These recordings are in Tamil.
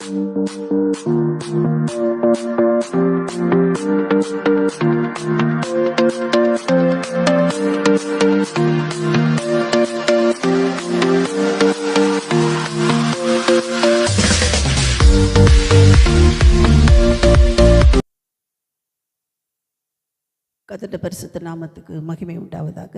கர்த்தருடைய பரிசுத்த நாமத்துக்கு மகிமை உண்டாவதாக.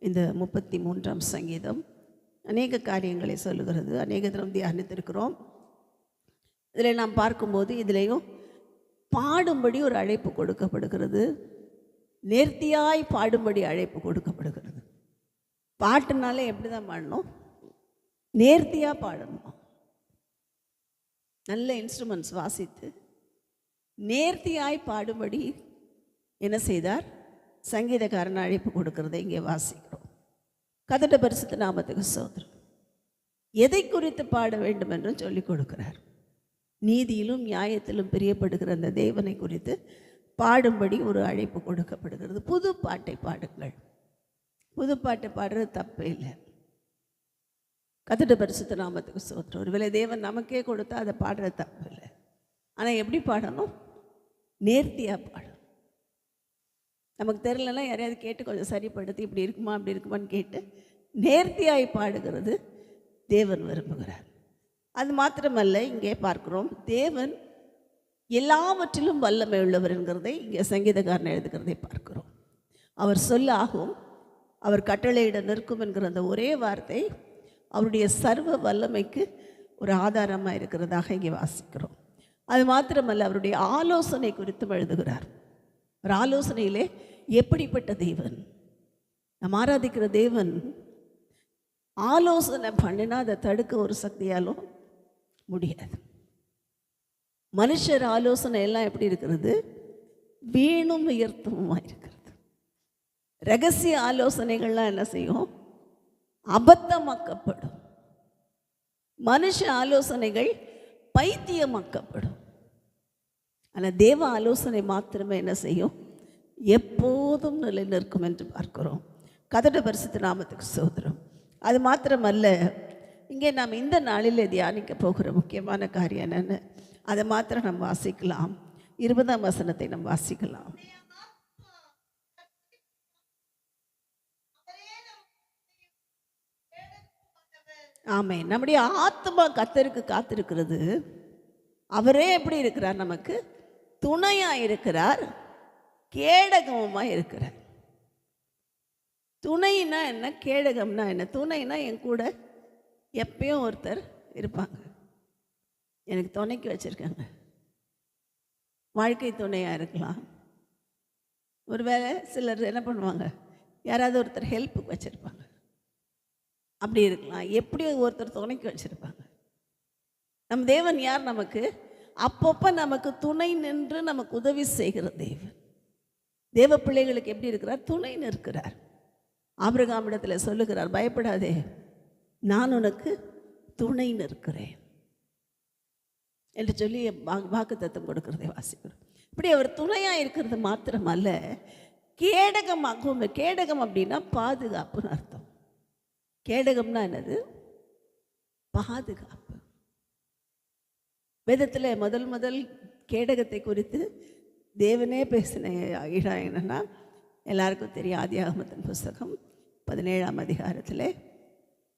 இந்த 33ஆம் சங்கீதம் அநேக காரியங்களை சொல்லுகிறது. அநேக தினம் தியானித்திருக்கிறோம். இதில் நாம் பார்க்கும்போது இதிலேயும் பாடும்படி ஒரு அழைப்பு கொடுக்கப்படுகிறது. நேர்த்தியாய் பாடும்படி அழைப்பு கொடுக்கப்படுகிறது. பாட்டுனாலே எப்படி தான் பாடணும்? நேர்த்தியாக பாடணும். நல்ல இன்ஸ்ட்ருமெண்ட்ஸ் வாசித்து நேர்த்தியாய் பாடும்படி என்ன செய்தார்? சங்கீதக்காரன் அழைப்பு கொடுக்கிறதை இங்கே வாசிக்கிறோம். கர்த்தருடைய பரிசுத்த நாமத்துக்கு ஸ்தோத்திரம். எதை குறித்து பாட வேண்டும் என்றும் சொல்லிக் கொடுக்கிறார். நீதியிலும் நியாயத்திலும் பிரியப்படுகிற அந்த தேவனை குறித்து பாடும்படி ஒரு அழைப்பு கொடுக்கப்படுகிறது. புது பாட்டை பாடுங்கள். புது பாட்டை பாடுறது தப்பே இல்லை. கர்த்தருடைய பரிசுத்த நாமத்துக்கு ஸ்தோத்திரம். ஒருவேளை தேவன் நமக்கே கொடுத்தா அதை பாடுறது தப்பு இல்லை. ஆனால் எப்படி பாடணும்? நேர்த்தியாக பாடணும். நமக்கு தெரியலன்னா யாரையாவது கேட்டு கொஞ்சம் சரிப்படுத்தி இப்படி இருக்குமா அப்படி இருக்குமான்னு கேட்டு நேர்த்தியாய் பாடுகிறது தேவன் விரும்புகிறார். அது மாத்திரமல்ல, இங்கே பார்க்கிறோம் தேவன் எல்லாவற்றிலும் வல்லமை உள்ளவர் என்கிறதை இங்கே சங்கீதக்காரன் எழுதுகிறதை பார்க்கிறோம். அவர் சொல்ல ஆகும், அவர் கட்டளையிட நிற்கும் என்கிற அந்த ஒரே வார்த்தை அவருடைய சர்வ வல்லமைக்கு ஒரு ஆதாரமாக இருக்கிறதாக இங்கே வாசிக்கிறோம். அது மாத்திரமல்ல, அவருடைய ஆலோசனை குறித்தும் எழுதுகிறார். ஒரு ஆலோசனையிலே எப்படிப்பட்ட தேவன் நாம் ஆராதிக்கிற தேவன் ஆலோசனை பண்ணினா அதை தடுக்க ஒரு சக்தியாலும் முடியாது. மனுஷர் ஆலோசனை எல்லாம் எப்படி இருக்கிறது? வீணும் உயர்த்தமுமா இருக்கிறது. ரகசிய ஆலோசனைகள்லாம் என்ன செய்யும்? அபத்தமாக்கப்படும். மனுஷ ஆலோசனைகள் பைத்தியமாக்கப்படும். ஆனால் தேவ ஆலோசனை மாத்திரமே என்ன செய்யும்? எப்போதும் நிலை நிற்கும் என்று பார்க்கிறோம். கர்த்தருடைய பரிசுத்த நாமத்துக்கு ஸ்தோத்திரம். அது மாத்திரமல்ல, இங்கே நாம் இந்த நாளில் தியானிக்க போகிற முக்கியமான காரியம் என்னென்னு அதை மாத்திரம் நம்ம வாசிக்கலாம். 20ஆம் வசனத்தை நம்ம வாசிக்கலாம். ஆமென். நம்முடைய ஆத்மா கர்த்தருக்கு காத்திருக்கிறது. அவரே எப்படி இருக்கிறார்? நமக்கு துணையாக இருக்கிறார், கேடகமாக இருக்கிறார். துணைனா என்ன, கேடகம்னா என்ன? துணைனா என் கூட எப்பயும் ஒருத்தர் இருப்பாங்க, எனக்கு துணைக்கு வச்சுருக்காங்க. வாழ்க்கை துணையாக இருக்கலாம். ஒருவேளை சிலர் என்ன பண்ணுவாங்க, யாராவது ஒருத்தர் ஹெல்ப்புக்கு வச்சுருப்பாங்க, அப்படி இருக்கலாம். எப்படி ஒருத்தர் துணைக்கு வச்சுருப்பாங்க. நம் தேவன் யார்? நமக்கு அப்பப்போ நமக்கு துணை நின்று நமக்கு உதவி செய்கிற தேவன். தேவ பிள்ளைகளுக்கு எப்படி இருக்கிறார்? துணை நிற்கிறார். ஆபிரகாமிடத்தில் சொல்லுகிறார், பயப்படாதே, நான் உனக்கு துணை நிற்கிறேன் என்று சொல்லி வாக்குத்தத்தம் கொடுக்கிறதை வாசிக்கிறோம். இப்படி அவர் துணையாக இருக்கிறது மாத்திரமல்ல, கேடகமாகவும். கேடகம் அப்படின்னா பாதுகாப்புன்னு அர்த்தம். கேடகம்னா என்னது? பாதுகாப்பு. வேதத்தில் முதல் கேடகத்தை குறித்து தேவனே பேசின இடம் என்னன்னா, எல்லாருக்கும் தெரியும். ஆதியாகமத்தின் புஸ்தகம் 17ஆம் அதிகாரத்தில்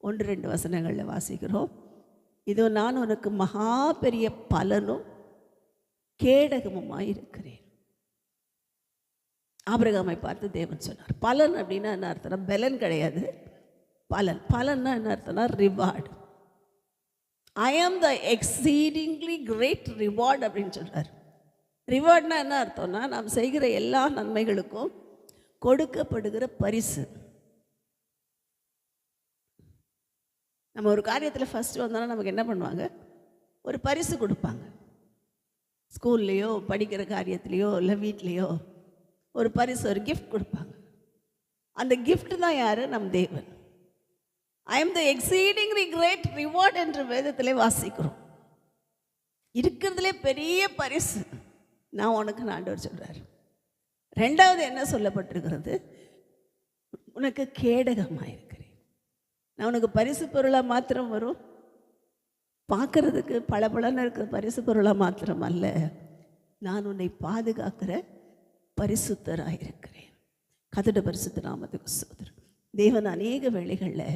1-2 வசனங்களில் வாசிக்கிறோம். இதோ நான் உனக்கு மகா பெரிய பலனும் கேடகமுமாய் இருக்கிறேன். ஆபிரகாமை பார்த்து தேவன் சொன்னார். பலன் அப்படின்னா என்ன அர்த்தம்னா பலன் கிடையாது, பலன். பலன்னா என்ன அர்த்தம்னா ரிவார்டு. ஐ ஆம் த எக்ஸீடிங்லி கிரேட் ரிவார்டு அப்படின்னு சொல்கிறார். ரிவார்ட்னா என்ன அர்த்தம்னா நாம் செய்கிற எல்லா நன்மைகளுக்கும் கொடுக்கப்படுகிற பரிசு. நம்ம ஒரு காரியத்தில் ஃபஸ்ட்டு வந்தோன்னா நமக்கு என்ன பண்ணுவாங்க? ஒரு பரிசு கொடுப்பாங்க. ஸ்கூல்லையோ படிக்கிற காரியத்துலேயோ இல்லை வீட்லேயோ ஒரு பரிசு, ஒரு கிஃப்ட் கொடுப்பாங்க. அந்த கிஃப்ட் தான் யார்? நம் தேவன். I am the exceedingly great reward என்று வேதத்திலே வாசிக்கிறோம். இருக்கிறதுலே பெரிய பரிசு நான் உனக்கு ஆண்டவர் சொல்கிறார். ரெண்டாவது என்ன சொல்லப்பட்டிருக்கிறது? உனக்கு கேடகமாக இருக்கிறேன். நான் உனக்கு பரிசு பொருளாக மாத்திரம் வரும், பார்க்கறதுக்கு பளபளன்னு இருக்கிற பரிசு பொருளாக மாத்திரம் அல்ல, நான் உன்னை பாதுகாக்கிற பரிசுத்தராக இருக்கிறேன். கர்த்தருடைய பரிசுத்த நாமத்துக்கு ஸ்தோத்திரம். தேவன் அநேக வேளைகளில்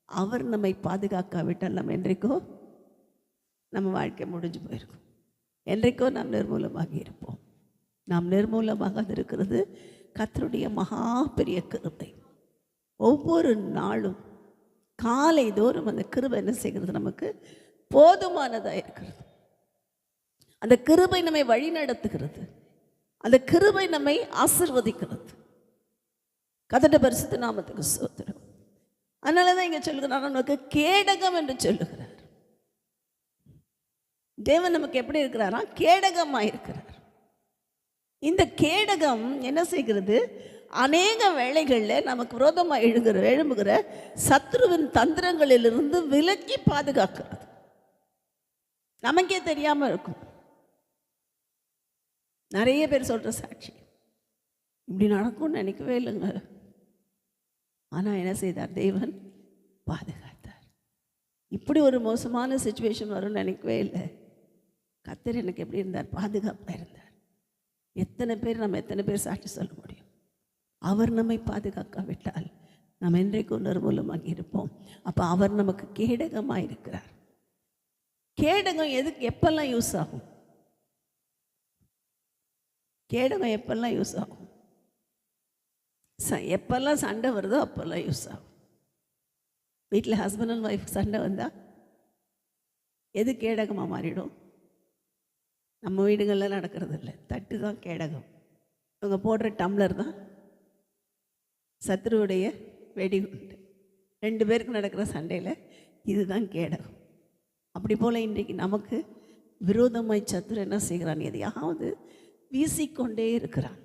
அவர் நம்மை பாதுகாக்காவிட்டால் நம்ம என்றைக்கோ நம்ம வாழ்க்கை முடிஞ்சு போயிருக்கும். என்றைக்கோ நாம் நிர்மூலமாகி இருப்போம். நாம் நிர்மூலமாக இருக்கிறது கர்த்தருடைய மகா பெரிய கிருபை. ஒவ்வொரு நாளும் காலை தோறும் அந்த கிருபை என்ன செய்கிறது? நமக்கு போதுமானதாக இருக்கிறது. அந்த கிருபை நம்மை வழி நடத்துகிறது. அந்த கிருபை நம்மை ஆசீர்வதிக்கிறது. கர்த்தருடைய பரிசுத்த நாமத்துக்கு ஸ்தோத்திரம். அதனால தான் இங்கே சொல்லுகிறார், நமக்கு கேடகம் என்று சொல்லுகிறார். தேவன் நமக்கு எப்படி இருக்கிறாரா? கேடகமாக இருக்கிறார். இந்த கேடகம் என்ன செய்கிறது? அநேக வேளைகளில் நமக்கு விரோதமாக எழும்புகிற சத்ருவின் தந்திரங்களிலிருந்து விலக்கி பாதுகாக்கிறது. நமக்கே தெரியாமல் இருக்கும். நிறைய பேர் சொல்கிற சாட்சி, இப்படி நடக்கும்னு நினைக்கவே இல்லைங்க, ஆனால் என்ன செய்தார்? தேவன் பாதுகாத்தார். இப்படி ஒரு மோசமான சுச்சுவேஷன் வரும்னு நினைக்கவே இல்லை. கர்த்தர் எனக்கு எப்படி இருந்தார்? பாதுகாப்பாக இருந்தார். எத்தனை பேர் சாட்சி சொல்ல முடியும்? அவர் நம்மை பாதுகாக்காவிட்டால் நாம் என்றைக்கும் நிர்மூலமாகி இருப்போம். அப்போ அவர் நமக்கு கேடகமாக இருக்கிறார். கேடகம் எப்பெல்லாம் யூஸ் ஆகும்? கேடகம் எப்பெல்லாம் யூஸ் ஆகும்? எப்பெல்லாம் சண்டை வருதோ அப்போல்லாம் யூஸ் ஆகும். வீட்டில் ஹஸ்பண்ட் அண்ட் ஒய்ஃப் சண்டை வந்தால் எது கேடகமாக மாறிடும்? நம்ம வீடுகளில் நடக்கிறது இல்லை. தட்டு தான் கேடகம். இவங்க போடுற டம்ளர் தான் சத்ருவுடைய வெடிகுண்டு. 2 பேருக்கு நடக்கிற சண்டையில் இதுதான் கேடகம். அப்படி போல் இன்றைக்கு நமக்கு விரோதமாய் சத்ரு என்ன செய்கிறான்? எதையாவது வீசிக்கொண்டே இருக்கிறான்.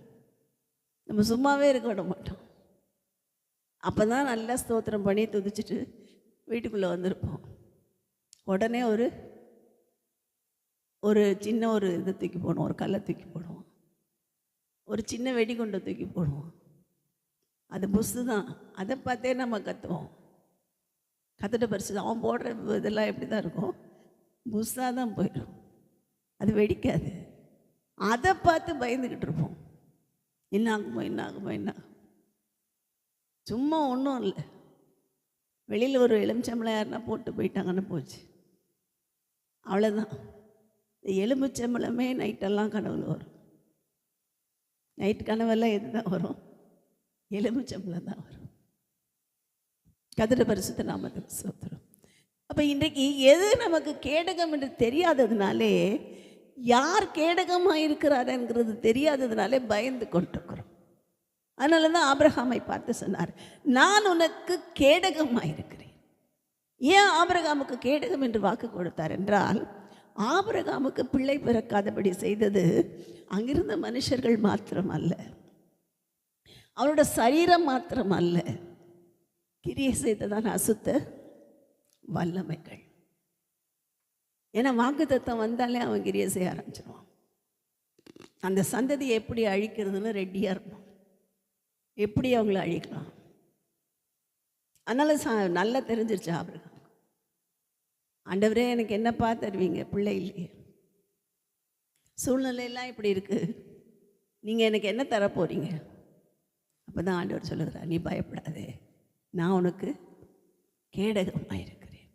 நம்ம சும்மாவே இருக்க விட மாட்டோம். அப்போ தான் நல்லா ஸ்தோத்திரம் பண்ணி துதிச்சுட்டு வீட்டுக்குள்ளே வந்திருப்போம். உடனே ஒரு சின்ன இதை தூக்கி போடுவோம், ஒரு கல்லை தூக்கி போடுவோம், ஒரு சின்ன வெடிகுண்டை தூக்கி போடுவோம். அது புஸ்து தான். அதை பார்த்தே நம்ம கற்றுவோம். கற்றுட்ட பரிசு அவன் போடுற இதெல்லாம் எப்படி தான் இருக்கும்? புஸ்ஸாக தான் போயிடும், அது வெடிக்காது. அதை பார்த்து பயந்துக்கிட்டு இருப்போம். என்ன ஆகுமோ. சும்மா ஒன்றும் இல்லை. வெளியில் ஒரு எலுமிச்சம்பழம் யாருன்னா போட்டு போயிட்டாங்கன்னு போச்சு, அவ்வளோதான். எலுமிச்சம்பழமே நைட்டெல்லாம் கனவுல வரும். நைட்டு கனவெல்லாம் எது தான் வரும்? எலுமிச்சம்பழம் தான் வரும். கர்த்தருடைய பரிசுத்த நாமத்துக்கு ஸ்தோத்திரம். அப்போ இன்றைக்கு எது நமக்கு கேடகம் என்று தெரியாததுனாலே, யார் கேடகமாக இருக்கிறாருங்கிறது தெரியாததுனாலே பயந்து கொண்டிருக்கிறோம். அதனால தான் ஆபிரகாமை பார்த்து சொன்னார், நான் உனக்கு கேடகமாக இருக்கிறேன். ஏன் ஆபிரகாமுக்கு கேடகம் என்று வாக்கு கொடுத்தார் என்றால், ஆபிரகாமுக்கு பிள்ளை பிறக்காதபடி செய்தது அங்கிருந்த மனுஷர்கள் மாத்திரம் அல்ல, அவரோட சரீரம் மாத்திரம் அல்ல, கிரியை செய்ததான் அசுத்த வல்லமைகள். ஏன்னா வாக்குத்தத்தம் வந்தாலே அவன் கிரியை செய்ய ஆரம்பிச்சிருவான். அந்த சந்ததியை எப்படி அழிக்கிறதுன்னு ரெடியாக இருப்பான். எப்படி அவங்கள அழிக்கலாம். அதனால் நல்லா தெரிஞ்சிருச்சு ஆபிரகாம். ஆண்டவரே எனக்கு என்னப்பா தருவீங்க? பிள்ளை இல்லையே, சூழ்நிலையெல்லாம் இப்படி இருக்குது, நீங்கள் எனக்கு என்ன தர போகிறீங்க? அப்போ தான் ஆண்டவர் சொல்லுகிறார், நீ பயப்படாதே, நான் உனக்கு கேடகமாக இருக்கிறேன்.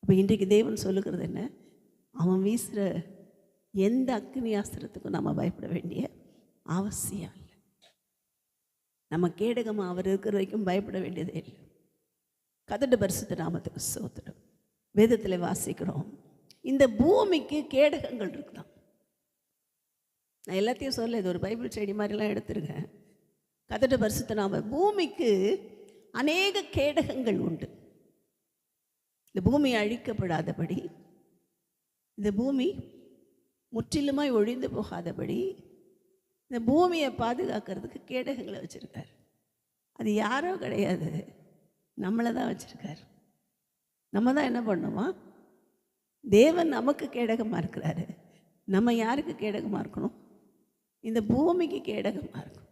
அப்போ இன்றைக்கு தேவன் சொல்லுகிறது என்ன? அவன் வீசுகிற எந்த அக்னி ஆஸ்திரத்துக்கும் நம்ம பயப்பட வேண்டிய அவசியம் இல்லை. நம்ம கேடகமாக அவர் இருக்கிற வரைக்கும் பயப்பட வேண்டியதே இல்லை. கர்த்தருடைய பரிசுத்த நாமத்துக்கு ஸ்தோத்திரம். வேதத்தில் வாசிக்கிறோம், இந்த பூமிக்கு கேடகங்கள் இருக்குதான். நான் எல்லாத்தையும் சொல்ல, இது ஒரு பைபிள் செடி மாதிரிலாம் எடுத்துருக்கேன். கர்த்தருடைய பரிசுத்த நாம, பூமிக்கு அநேக கேடகங்கள் உண்டு. இந்த பூமி அழிக்கப்படாதபடி, இந்த பூமி முற்றிலுமாய் ஒழிந்து போகாதபடி, இந்த பூமியை பாதுகாக்கிறதுக்கு கேடகங்களை வச்சுருக்கார். அது யாரோ கிடையாது, நம்மளை தான் வச்சுருக்கார். நம்ம தான் என்ன பண்ணுமா? தேவன் நமக்கு கேடகமாக இருக்கிறாரு. நம்ம யாருக்கு கேடகமாக இருக்கணும்? இந்த பூமிக்கு கேடகமாக இருக்கணும்.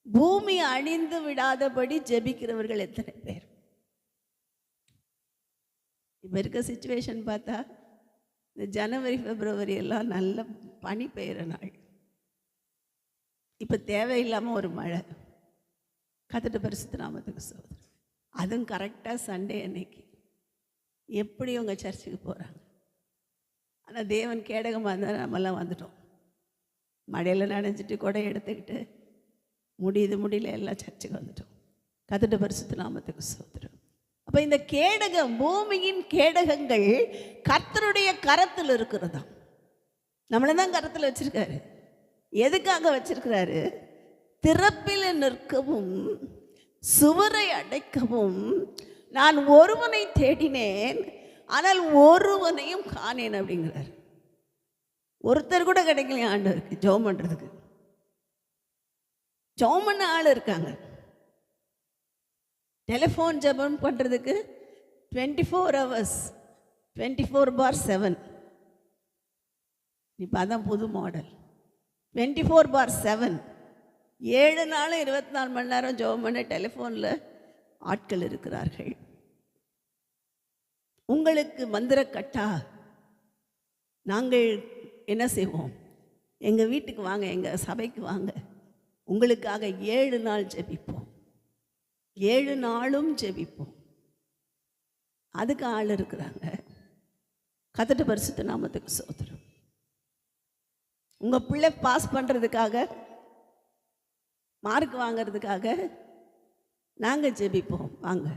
பூமி அழிந்து விடாதபடி ஜெபிக்கிறவர்கள் எத்தனை பேர்? இப்போ இருக்க சுச்சுவேஷன் பார்த்தா இந்த ஜனவரி பிப்ரவரி எல்லாம் நல்ல பனி பெய்கிற நாள். இப்போ தேவையில்லாமல் ஒரு மழை. கர்த்தருடைய பரிசுத்த நாமத்துக்கு ஸ்தோத்திரம். அதுவும் கரெக்டாக சண்டே அன்னைக்கு எப்படி உங்கள் சர்ச்சுக்கு போகிறாங்க. ஆனால் தேவன் கேடகமாக இருந்தால் நம்மெல்லாம் வந்துட்டோம். மழையில் நனைஞ்சிட்டு கொடை எடுத்துக்கிட்டு முடியல எல்லாம் சர்ச்சுக்கு வந்துட்டோம். கர்த்தருடைய பரிசுத்த நாமத்துக்கு ஸ்தோத்திரம். அப்போ இந்த கேடகம், பூமியின் கேடகங்கள் கர்த்தருடைய கரத்தில் இருக்கிறதா. நம்மளை தான் கரத்தில் வச்சிருக்காரு. எதுக்காக வச்சிருக்கிறாரு? திறப்பில் நிற்கவும் சுவரை அடைக்கவும் நான் ஒருவனை தேடினேன், ஆனால் ஒருவனையும் காணேன் அப்படிங்கிறார். ஒருத்தர் கூட கிடைக்கலையா ஆண்டவருக்கு ஜெபம் பண்ணுறதுக்கு? ஜெபம் பண்ண ஆள் இருக்காங்க. டெலிஃபோன் ஜெபம் பண்ணுறதுக்கு 24 hours 24/7. இப்போ அதான் புது மாடல். 24/7 7 நாளும் 24 மணி நேரம் ஜெபம் பண்ண டெலிஃபோனில் ஆட்கள் இருக்கிறார்கள். உங்களுக்கு மந்திரக்கட்டா? நாங்கள் என்ன செய்வோம்? எங்கள் வீட்டுக்கு வாங்க, எங்கள் சபைக்கு வாங்க, உங்களுக்காக 7 நாள் ஜெபிப்போம், 7 நாளும் ஜெபிப்போம். அதுக்கு ஆள் இருக்கிறாங்க. கர்த்தருடைய பரிசுத்த நாமத்துக்கு ஸ்தோத்திரம். உங்கள் பிள்ளை பாஸ் பண்ணுறதுக்காக, மார்க் வாங்கிறதுக்காக நாங்கள் ஜெபிப்போம், வாங்க.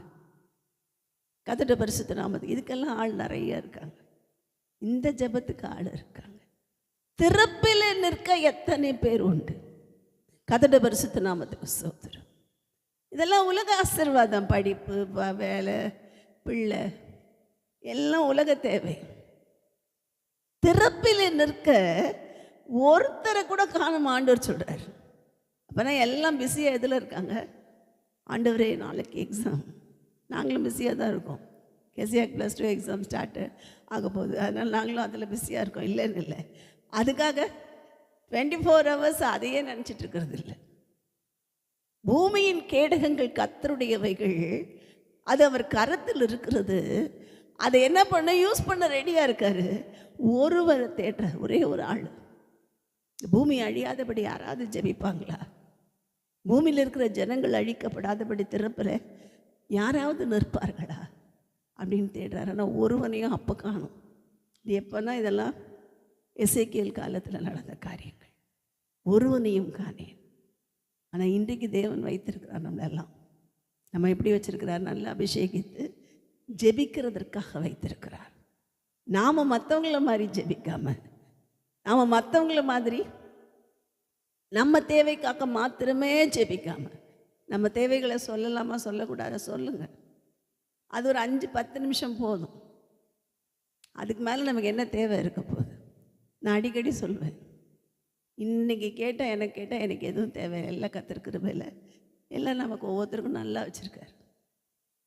கர்த்தருடைய பரிசுத்த நாமத்துக்கு இதுக்கெல்லாம் ஆள் நிறைய இருக்காங்க. இந்த ஜெபத்துக்கு ஆள் இருக்காங்க. திறப்பில் நிற்க எத்தனை பேர் உண்டு. கர்த்தருடைய பரிசுத்த நாமத்துக்கு ஸ்தோத்திரம். இதெல்லாம் உலக ஆசீர்வாதம். படிப்பு, வேலை, பிள்ளை எல்லாம் உலக தேவை. திறப்பில் நிற்க ஒருத்தரை கூட காணும் ஆண்டவர் சொல்கிறார். அப்போனா எல்லாம் பிஸியாக எதில் இருக்காங்க? ஆண்டவரே நாளைக்கு எக்ஸாம், நாங்களும் பிஸியாக தான் இருக்கோம். கேசிஆக் +2 எக்ஸாம் ஸ்டார்ட்டு ஆக போகுது, அதனால் நாங்களும் அதில் பிஸியாக இருக்கோம். இல்லைன்னு இல்லை, அதுக்காக 24 hours அதையே நினச்சிட்டு இருக்கிறது இல்லை. பூமியின் கேடகங்கள் கர்த்தருடையவைகள், அது அவர் கரத்தில் இருக்கிறது. அதை என்ன பண்ண, யூஸ் பண்ண ரெடியாக இருக்காரு. ஒருவரை தேடுற ஒரே ஒரு ஆள். பூமி அழியாதபடி யாராவது ஜெபிப்பாங்களா? பூமியில் இருக்கிற ஜனங்கள் அழிக்கப்படாதபடி திறப்பில் யாராவது நிற்பார்களா அப்படின்னு தேடுறாரு. ஆனால் ஒருவனையும் அப்போ காணும். இது எப்போனா, இதெல்லாம் எசேக்கியேல் காலத்தில் நடந்த காரியங்கள். ஒருவனையும் காணேன். ஆனால் இன்றைக்கு தேவன் வைத்திருக்கிறார் நம்மளெல்லாம். நம்ம எப்படி வச்சிருக்கிறார்? நல்லா அபிஷேகித்து ஜெபிக்கிறதற்காக வைத்திருக்கிறார். நாம் மற்றவங்கள மாதிரி ஜெபிக்காமல், நாம் மற்றவங்கள மாதிரி நம்ம தேவைக்காக மாத்திரமே ஜெபிக்காமல், நம்ம தேவைகளை சொல்லலாமா சொல்லக்கூடாது? சொல்லுங்கள். அது ஒரு 5-10 நிமிஷம் போதும். அதுக்கு மேலே நமக்கு என்ன தேவை இருக்க போகுது? நான் அடிக்கடி சொல்வேன், இன்றைக்கி கேட்டால் எனக்கு எதுவும் தேவை இல்லை. கர்த்தர் கிருபையில் எல்லாம் நமக்கு ஒவ்வொருத்தருக்கும் நல்லா வச்சுருக்காரு.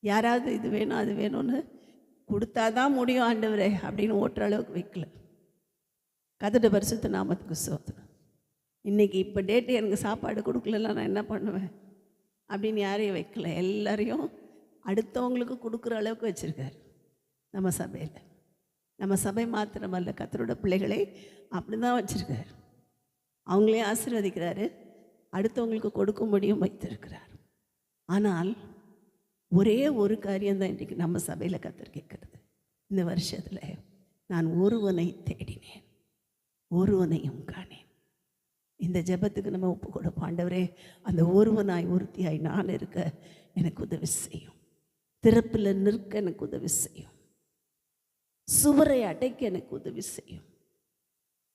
யாராவது இது வேணும் அது வேணும்னு கொடுத்தா தான் முடியும் ஆண்டவரே அப்படின்னு ஓட்டுற அளவுக்கு வைக்கல. கர்த்தருடைய பரிசுத்த நாமத்துக்கு ஸ்தோத்திரம். இன்றைக்கி இப்போ டேட்டு எனக்கு சாப்பாடு கொடுக்கலன்னா நான் என்ன பண்ணுவேன் அப்படின்னு யாரையும் வைக்கல. எல்லாரையும் அடுத்தவங்களுக்கு கொடுக்குற அளவுக்கு வச்சுருக்காரு நம்ம சபையில். நம்ம சபை மாத்திரமல்ல, கர்த்தரோட பிள்ளைகளை அப்படி தான் வச்சுருக்காரு. அவங்களையும் ஆசீர்வதிக்கிறாரு, அடுத்தவங்களுக்கு கொடுக்கும்படியும் வைத்திருக்கிறார். ஆனால் ஒரே ஒரு காரியம்தான் இன்றைக்கு நம்ம சபையில் கர்த்தர் கேட்குறது. இந்த வருஷத்தில் நான் ஒருவனை தேடினேன், ஒருவனையும் காணேன். இந்த ஜெபத்துக்கு நம்ம ஒப்பு கொடுப்போம். ஆண்டவரே, அந்த ஒருவனாய் ஒருத்தியாய் நான் இருக்க எனக்கு உதவி செய்யும். திறப்பில் நிற்க எனக்கு உதவி செய்யும். சுவரை அடைக்க எனக்கு உதவி செய்யும்.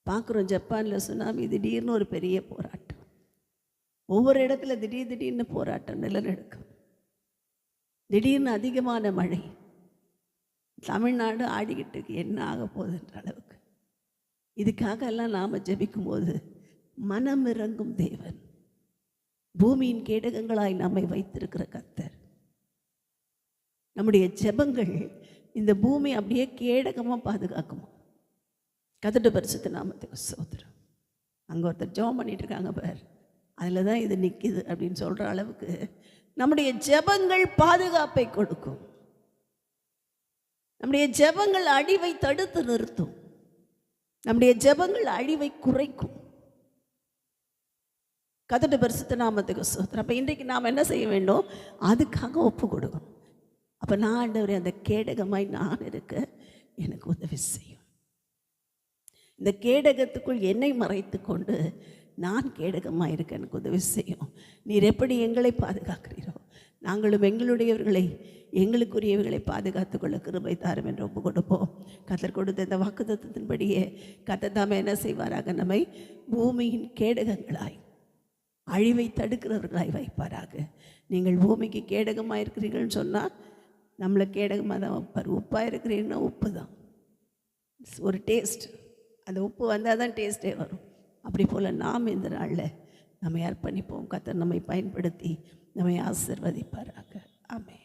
பார்க்குறோம், ஜப்பானில் சுனாமி, திடீர்னு ஒரு பெரிய போராட்டம். ஒவ்வொரு இடத்துல திடீர்னு போராட்டம், நிலநடுக்கம், திடீர்னு அதிகமான மழை. தமிழ்நாடு ஆடிக்கிட்டு இருக்கு, என்ன ஆக போகுதுன்ற அளவுக்கு. இதுக்காக எல்லாம் நாம் ஜெபிக்கும்போது மனமிறங்கும் தேவன், பூமியின் கேடகங்களாய் நம்மை வைத்திருக்கிற கர்த்தர், நம்முடைய ஜெபங்கள் இந்த பூமி அப்படியே கேடகமாக பாதுகாக்குமா. கர்த்தருடைய பரிசுத்த நாமத்துக்கு ஸ்தோத்திரம். அங்கே ஒருத்தர் ஜெபம் பண்ணிட்டு இருக்காங்க பார், அதில் தான் இது நிற்கிது அப்படின்னு சொல்கிற அளவுக்கு நம்முடைய ஜெபங்கள் பாதுகாப்பை கொடுக்கும். நம்முடைய ஜெபங்கள் அழிவை தடுத்து நிறுத்தும். நம்முடைய ஜெபங்கள் அழிவை குறைக்கும். கர்த்தருடைய பரிசுத்த நாமத்துக்கு ஸ்தோத்திரம். அப்போ இன்றைக்கு நாம் என்ன செய்ய வேண்டும்? அதுக்காக ஒப்பு கொடுக்கணும். அப்போ நான் ஆண்டவரே அந்த கேடகமாய் நான் இருக்க எனக்கு உதவி செய்யும். இந்த கேடகத்துக்குள் என்னை மறைத்து கொண்டு நான் கேடகமாக இருக்க எனக்கு உதவி செய்யும். நீர் எப்படி எங்களை பாதுகாக்கிறீரோ நாங்களும் எங்களுடையவர்களை எங்களுக்குரியவர்களை பாதுகாத்து கொள்ள கிருபை தாரும் என்று ஒப்பு கொடுப்போம். கர்த்தர் கொடுத்த இந்த வாக்குத்தத்தத்தின்படியே கர்த்தர் தாமே என்ன செய்வாராக? நம்மை பூமியின் கேடகங்களாய் அழிவை தடுக்கிறவர்களாய் வைப்பாராக. நீங்கள் பூமிக்கு கேடகமாக இருக்கிறீர்கள்னு சொன்னால் நம்மளை கேடகமாக தான் வைப்பார். உப்பாக இருக்கிறீங்கன்னா உப்பு தான், ஒரு டேஸ்ட். அந்த உப்பு வந்தால் தான் டேஸ்ட்டே வரும். அப்படி போல் நாம் இந்த நாளில் நம்மை அர்ப்பணிப்போம். கர்த்தர் நம்மை பயன்படுத்தி நம்மை ஆசீர்வதிப்பாராக. ஆமென்.